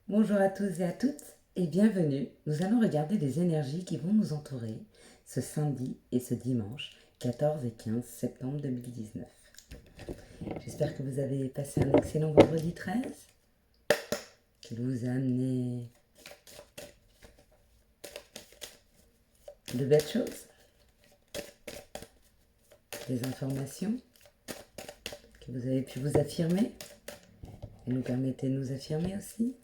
Bonjour à tous et à toutes et bienvenue. Nous allons regarder les énergies qui vont nous entourer ce samedi et ce dimanche 14 et 15 septembre 2019. J'espère que vous avez passé un excellent vendredi 13, qu'il vous a amené de belles choses, des informations, que vous avez pu vous affirmer et nous permettez de nous affirmer aussi.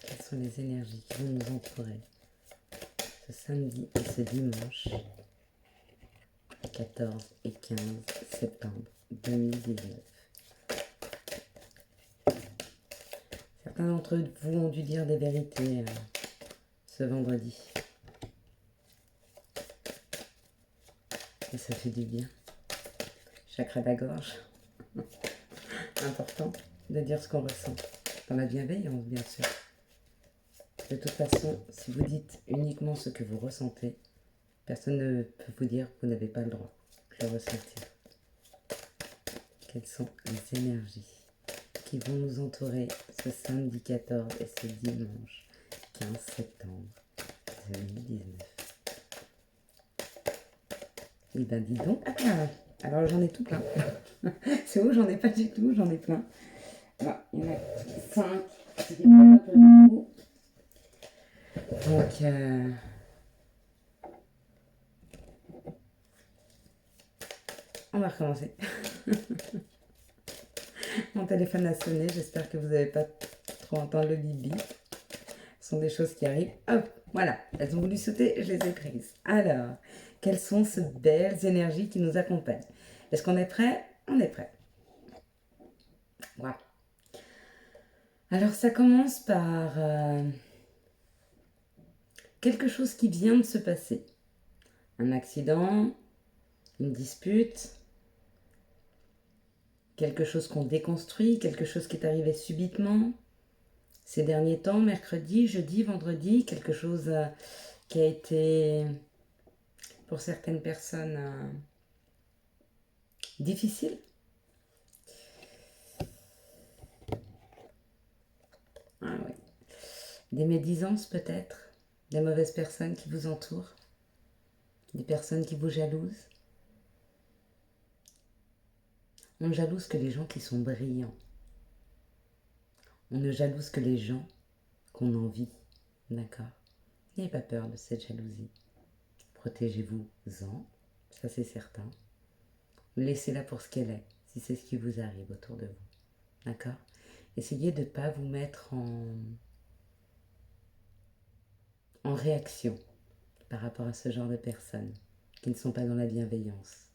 Quelles sont les énergies qui vont nous entourer ce samedi et ce dimanche 14 et 15 septembre 2019. Certains d'entre vous ont dû dire des vérités ce vendredi. Et ça fait du bien. Chakra de la gorge. Important de dire ce qu'on ressent. Dans la bienveillance, bien sûr. De toute façon, si vous dites uniquement ce que vous ressentez, personne ne peut vous dire que vous n'avez pas le droit de le ressentir. Quelles sont les énergies qui vont nous entourer ce samedi 14 et ce dimanche 15 septembre 2019? Eh ben dis donc, alors j'en ai tout plein. C'est où? J'en ai pas du tout, j'en ai plein. Là, il y en a 5, c'est pas un peu beaucoup. Donc, on va recommencer. Mon téléphone a sonné, j'espère que vous n'avez pas trop entendu le bibi. Ce sont des choses qui arrivent. Hop, voilà, elles ont voulu sauter, je les ai prises. Alors, quelles sont ces belles énergies qui nous accompagnent? Est-ce qu'on est prêt? On est prêt. Voilà. Alors, ça commence par quelque chose qui vient de se passer. Un accident, une dispute, quelque chose qu'on déconstruit, quelque chose qui est arrivé subitement. Ces derniers temps, mercredi, jeudi, vendredi, quelque chose qui a été, pour certaines personnes, difficile. Ah oui. Des médisances peut-être, des mauvaises personnes qui vous entourent, des personnes qui vous jalousent. On ne jalouse que les gens qui sont brillants. On ne jalouse que les gens qu'on envie. D'accord? N'ayez pas peur de cette jalousie. Protégez-vous-en, ça c'est certain. Laissez-la pour ce qu'elle est, si c'est ce qui vous arrive autour de vous. D'accord? Essayez de ne pas vous mettre en réaction par rapport à ce genre de personnes qui ne sont pas dans la bienveillance.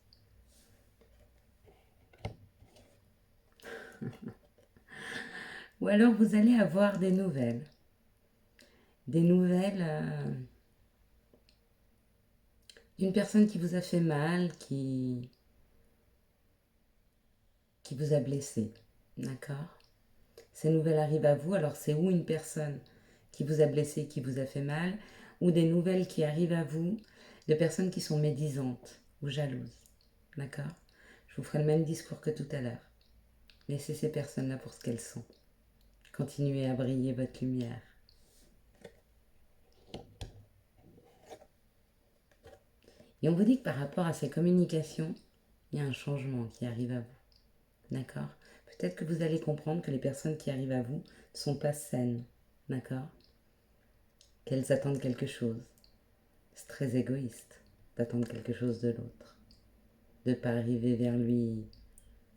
Ou alors vous allez avoir des nouvelles. Des nouvelles d'une personne qui vous a fait mal, qui vous a blessé. D'accord? Ces nouvelles arrivent à vous, alors c'est ou une personne qui vous a blessé, qui vous a fait mal, ou des nouvelles qui arrivent à vous de personnes qui sont médisantes ou jalouses. D'accord? Je vous ferai le même discours que tout à l'heure. Laissez ces personnes-là pour ce qu'elles sont. Continuez à briller votre lumière. Et on vous dit que par rapport à ces communications, il y a un changement qui arrive à vous. D'accord? Peut-être que vous allez comprendre que les personnes qui arrivent à vous ne sont pas saines. D'accord? Qu'elles attendent quelque chose. C'est très égoïste d'attendre quelque chose de l'autre. De ne pas arriver vers lui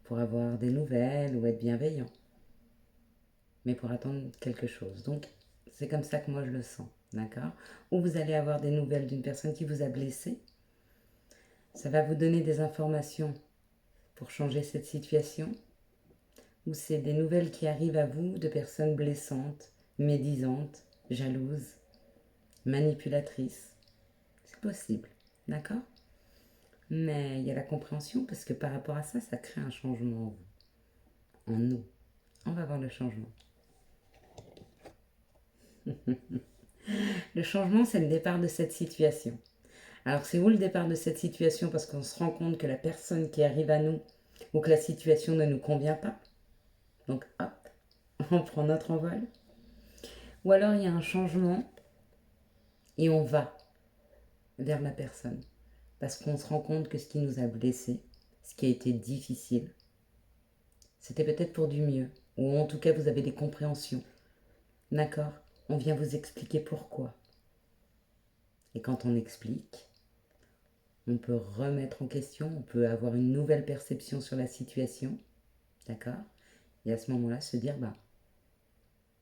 pour avoir des nouvelles ou être bienveillant. Mais pour attendre quelque chose. Donc, c'est comme ça que moi je le sens. D'accord? Ou vous allez avoir des nouvelles d'une personne qui vous a blessé. Ça va vous donner des informations pour changer cette situation. Ou c'est des nouvelles qui arrivent à vous de personnes blessantes, médisantes, jalouses, manipulatrices. C'est possible. D'accord? Mais il y a la compréhension parce que par rapport à ça, ça crée un changement en vous, en nous. On va voir le changement. Le changement, c'est le départ de cette situation. Alors, c'est où le départ de cette situation? Parce qu'on se rend compte que la personne qui arrive à nous ou que la situation ne nous convient pas. Donc, hop, on prend notre envol. Ou alors il y a un changement et on va vers la personne. Parce qu'on se rend compte que ce qui nous a blessés, ce qui a été difficile, c'était peut-être pour du mieux. Ou en tout cas, vous avez des compréhensions. D'accord? On vient vous expliquer pourquoi. Et quand on explique, on peut remettre en question, on peut avoir une nouvelle perception sur la situation. D'accord? Et à ce moment-là, se dire,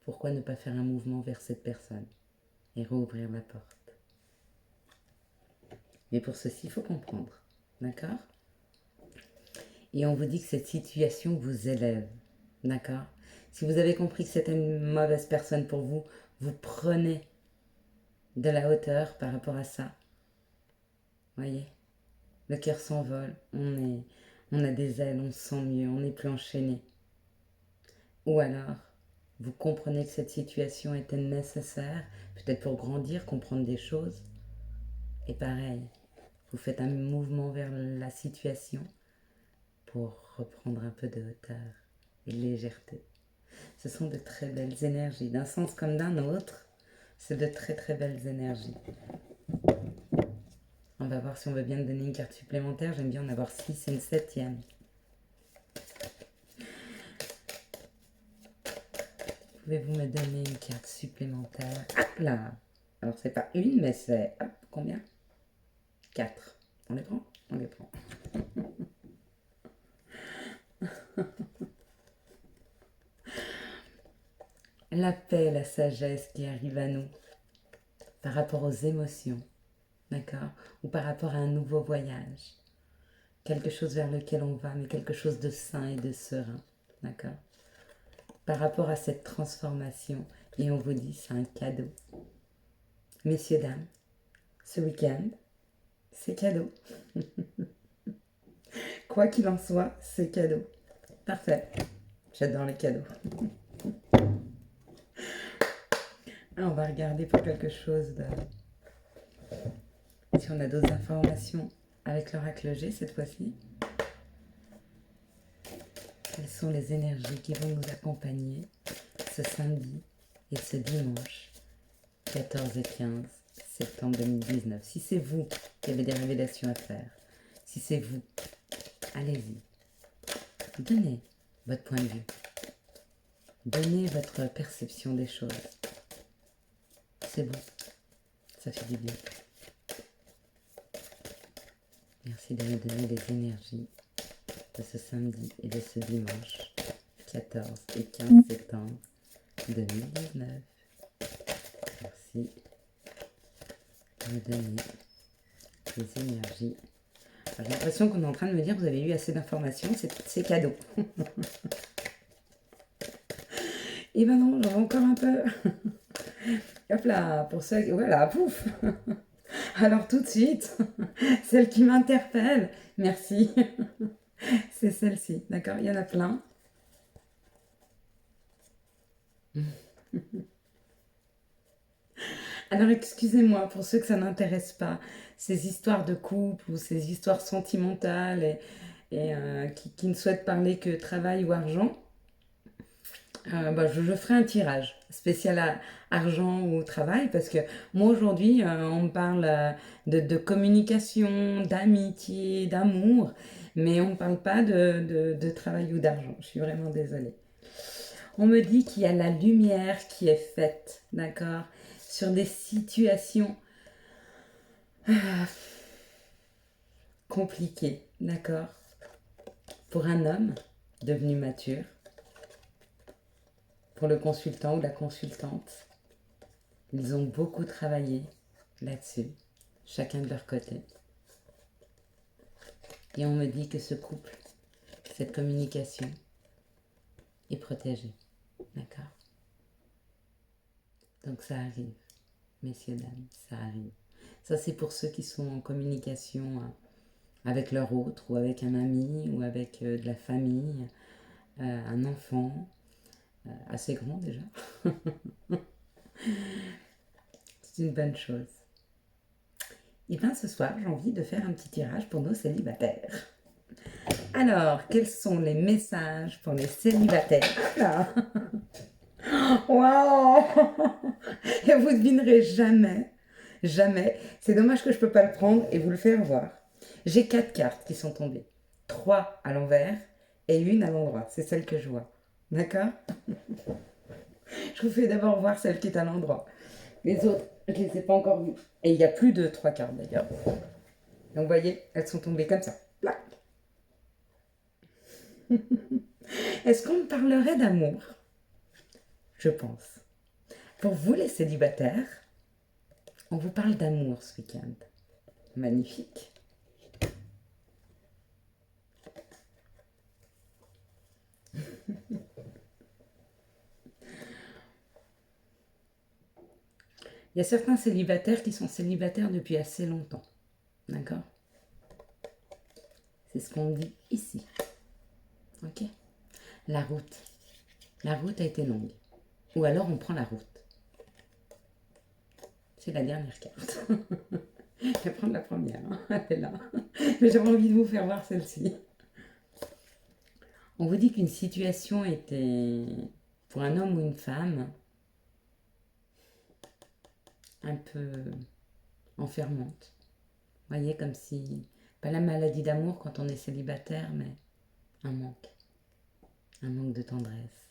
pourquoi ne pas faire un mouvement vers cette personne et rouvrir la porte. Mais pour ceci, il faut comprendre. D'accord? Et on vous dit que cette situation vous élève. D'accord? Si vous avez compris que c'était une mauvaise personne pour vous, vous prenez de la hauteur par rapport à ça. Voyez? Le cœur s'envole, on a des ailes, on se sent mieux, on n'est plus enchaîné. Ou alors, vous comprenez que cette situation était nécessaire, peut-être pour grandir, comprendre des choses. Et pareil, vous faites un mouvement vers la situation pour reprendre un peu de hauteur et de légèreté. Ce sont de très belles énergies, d'un sens comme d'un autre. C'est de très très belles énergies. On va voir si on veut bien me donner une carte supplémentaire. J'aime bien en avoir 6 et une 7e. Pouvez-vous me donner une carte supplémentaire? Ah là! Alors c'est pas une, mais c'est... Hop, combien? 4. On les prend? On les prend. La paix, la sagesse qui arrive à nous par rapport aux émotions, d'accord? Ou par rapport à un nouveau voyage. Quelque chose vers lequel on va, mais quelque chose de sain et de serein, d'accord? Par rapport à cette transformation, et on vous dit c'est un cadeau. Messieurs, dames, ce week-end, c'est cadeau. Quoi qu'il en soit, c'est cadeau. Parfait. J'adore les cadeaux. On va regarder pour quelque chose de... Si on a d'autres informations avec l'oracle G cette fois-ci. Quelles sont les énergies qui vont nous accompagner ce samedi et ce dimanche 14 et 15 septembre 2019. Si c'est vous qui avez des révélations à faire, si c'est vous, allez-y. Donnez votre point de vue. Donnez votre perception des choses. C'est bon. Ça fait du bien. Merci de me donner les énergies de ce samedi et de ce dimanche 14 et 15 septembre 2019. Merci de me donner les énergies. J'ai l'impression qu'on est en train de me dire que vous avez eu assez d'informations, c'est cadeau. Et ben non, j'en ai encore un peu. Hop là, pour ceux qui... Voilà, pouf. Alors tout de suite, celle qui m'interpelle, merci. C'est celle-ci, d'accord? Il y en a plein. Alors excusez-moi pour ceux que ça n'intéresse pas, ces histoires de couple ou ces histoires sentimentales et qui ne souhaitent parler que travail ou argent. Je ferai un tirage spécial à argent ou travail parce que moi aujourd'hui on me parle de communication, d'amitié, d'amour, mais on ne me parle pas de travail ou d'argent. Je suis vraiment désolée. On me dit qu'il y a la lumière qui est faite, d'accord, sur des situations compliquées, d'accord, pour un homme devenu mature, pour le consultant ou la consultante. Ils ont beaucoup travaillé là-dessus, chacun de leur côté. Et on me dit que ce couple, cette communication, est protégée. D'accord? Donc ça arrive, messieurs, dames, ça arrive. Ça c'est pour ceux qui sont en communication avec leur autre, ou avec un ami, ou avec de la famille, un enfant, assez grand déjà. C'est une bonne chose. Et bien ce soir, j'ai envie de faire un petit tirage pour nos célibataires. Alors, quels sont les messages pour les célibataires? Là. Waouh! Et vous ne devinerez jamais, jamais. C'est dommage que je ne peux pas le prendre et vous le faire voir. J'ai 4 cartes qui sont tombées. 3 à l'envers et une à l'endroit. C'est celle que je vois. D'accord? Je vous fais d'abord voir celle qui est à l'endroit. Les autres, je ne les ai pas encore vues. Et il y a plus de 3 cartes d'ailleurs. Donc vous voyez, elles sont tombées comme ça. Plac. Est-ce qu'on me parlerait d'amour? Je pense. Pour vous les célibataires, on vous parle d'amour ce week-end. Magnifique. Il y a certains célibataires qui sont célibataires depuis assez longtemps. D'accord? C'est ce qu'on dit ici. Ok? La route. La route a été longue. Ou alors on prend la route. C'est la dernière carte. Je vais prendre la première. Elle est là. Mais j'avais envie de vous faire voir celle-ci. On vous dit qu'une situation était, pour un homme ou une femme, un peu enfermante. Vous voyez, comme si, pas la maladie d'amour quand on est célibataire, mais un manque de tendresse,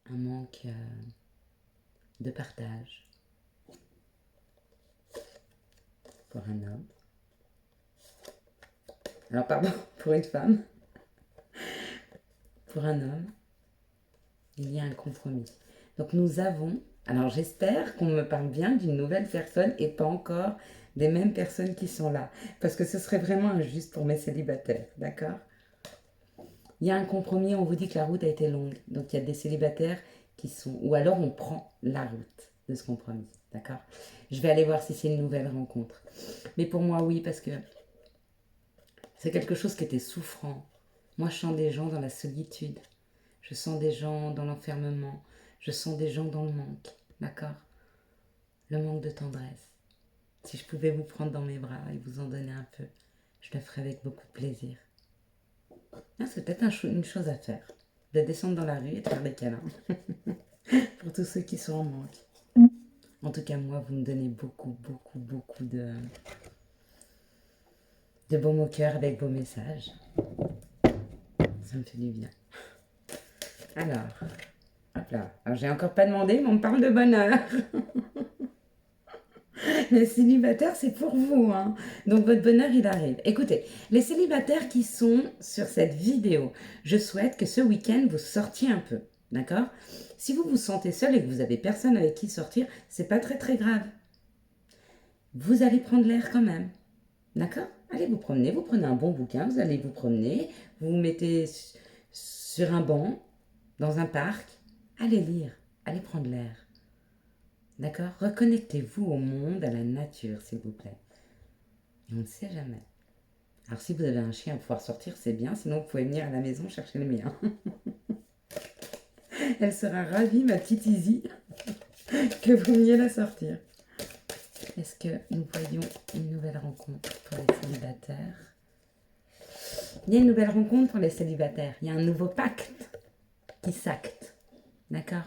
un manque de partage pour un homme. Alors pardon, pour une femme, pour un homme, il y a un compromis. Donc nous avons, alors j'espère qu'on me parle bien d'une nouvelle personne et pas encore des mêmes personnes qui sont là, parce que ce serait vraiment injuste pour mes célibataires, d'accord? Il y a un compromis, on vous dit que la route a été longue, donc il y a des célibataires qui sont, ou alors on prend la route de ce compromis, d'accord? Je vais aller voir si c'est une nouvelle rencontre. Mais pour moi, oui, parce que c'est quelque chose qui était souffrant. Moi, je sens des gens dans la solitude, je sens des gens dans l'enfermement, je sens des gens dans le manque, d'accord? Le manque de tendresse. Si je pouvais vous prendre dans mes bras et vous en donner un peu, je le ferais avec beaucoup de plaisir. Ah, c'est peut-être une chose à faire, de descendre dans la rue et de faire des câlins. Pour tous ceux qui sont en manque. En tout cas, moi, vous me donnez beaucoup, beaucoup, beaucoup de beaux mots cœur avec vos messages. Ça me fait du bien. Alors, hop là. Alors, j'ai encore pas demandé, mais on me parle de bonheur. Les célibataires, c'est pour vous, hein. Donc votre bonheur, il arrive. Écoutez, les célibataires qui sont sur cette vidéo, je souhaite que ce week-end, vous sortiez un peu, d'accord? Si vous vous sentez seul et que vous avez personne avec qui sortir, c'est pas très très grave. Vous allez prendre l'air quand même, d'accord? Allez vous promener, vous prenez un bon bouquin, vous allez vous promener, vous vous mettez sur un banc, dans un parc, allez lire, allez prendre l'air. D'accord? Reconnectez-vous au monde, à la nature, s'il vous plaît. Et on ne sait jamais. Alors, si vous avez un chien à pouvoir sortir, c'est bien. Sinon, vous pouvez venir à la maison chercher le mien. Elle sera ravie, ma petite Izzy, que vous veniez la sortir. Est-ce que nous voyons une nouvelle rencontre pour les célibataires? Il y a une nouvelle rencontre pour les célibataires. Il y a un nouveau pacte qui s'acte. D'accord?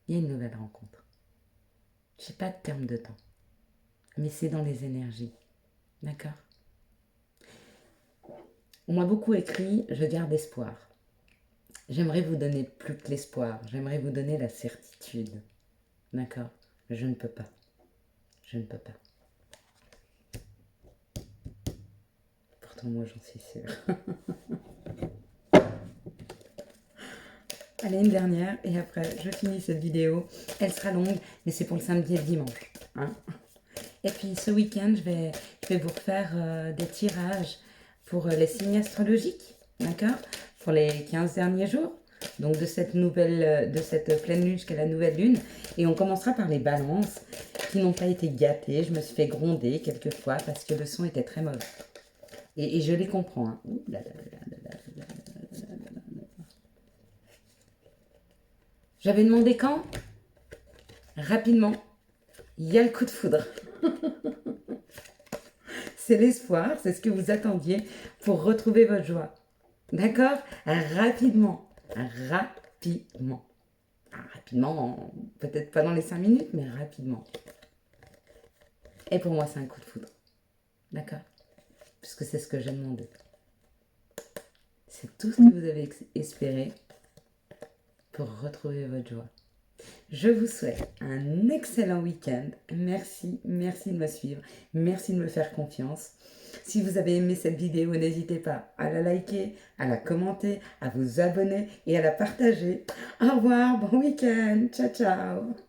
Il y a une nouvelle rencontre. Je n'ai pas de terme de temps. Mais c'est dans les énergies. D'accord? On m'a beaucoup écrit, je garde espoir. J'aimerais vous donner plus que l'espoir. J'aimerais vous donner la certitude. D'accord? Je ne peux pas. Je ne peux pas. Pourtant, moi, j'en suis sûre. Allez, une dernière, et après, je finis cette vidéo. Elle sera longue, mais c'est pour le samedi et le dimanche. Hein. Et puis, ce week-end, je vais vous refaire des tirages pour les signes astrologiques. D'accord? Pour les 15 derniers jours. Donc, de cette pleine lune jusqu'à la nouvelle lune. Et on commencera par les balances qui n'ont pas été gâtées. Je me suis fait gronder quelquefois parce que le son était très mauvais. Et je les comprends. Hein. J'avais demandé quand? Rapidement. Il y a le coup de foudre. C'est l'espoir, c'est ce que vous attendiez pour retrouver votre joie. D'accord? Rapidement. rapidement. Ah, rapidement, peut-être pas dans les 5 minutes, mais rapidement. Et pour moi, c'est un coup de foudre. D'accord? Puisque c'est ce que j'ai demandé. C'est tout ce que vous avez espéré pour retrouver votre joie. Je vous souhaite un excellent week-end. Merci, merci de me suivre. Merci de me faire confiance. Si vous avez aimé cette vidéo, n'hésitez pas à la liker, à la commenter, à vous abonner et à la partager. Au revoir, bon week-end. Ciao, ciao.